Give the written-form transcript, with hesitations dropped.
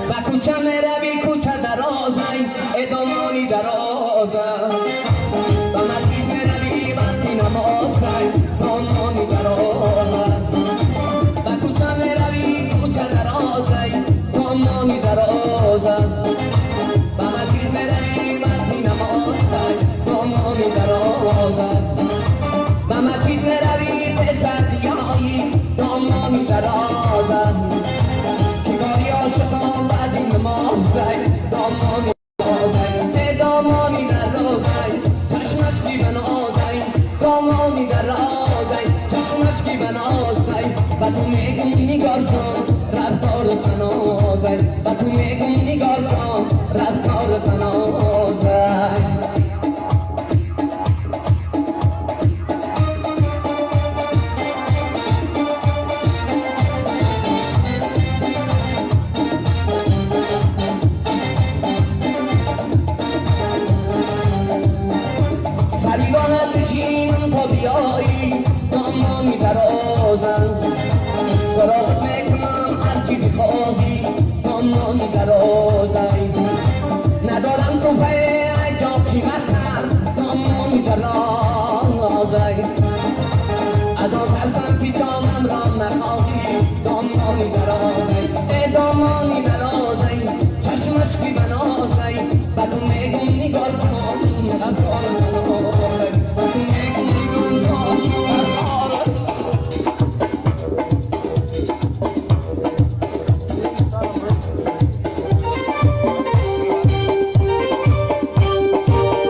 و کوچه میروی کوچه درازی ادامانی درازم و مسجد میروی وقتی نمازی دامانی درازم و کوچه میروی کوچه درازی دامانی درازم و مسجد میروی وقتی نمازی دامانی درازم و مسجد میروی پسر دیایی دامانی درازم عاشقان بعد این نمازی دامانی درازی دامانی درازی چشمش کی بنازی دامانی درازی چشمش کی بنازی و تو میگم نگار کن رفتار تنازی و تو میگم نگار کن رفتار تنازی سریبانت جینم تا بیایی دامانی درازم سراغت میکنم هرچی بخواهی دامانی درازی ندارم تو به جا قیمتم دامانی درازی از آن ترسم که دامم را نخواهی دامانی درازی دامانی درازی چشمش کی بنازی و تو میگم نگار کن رفتار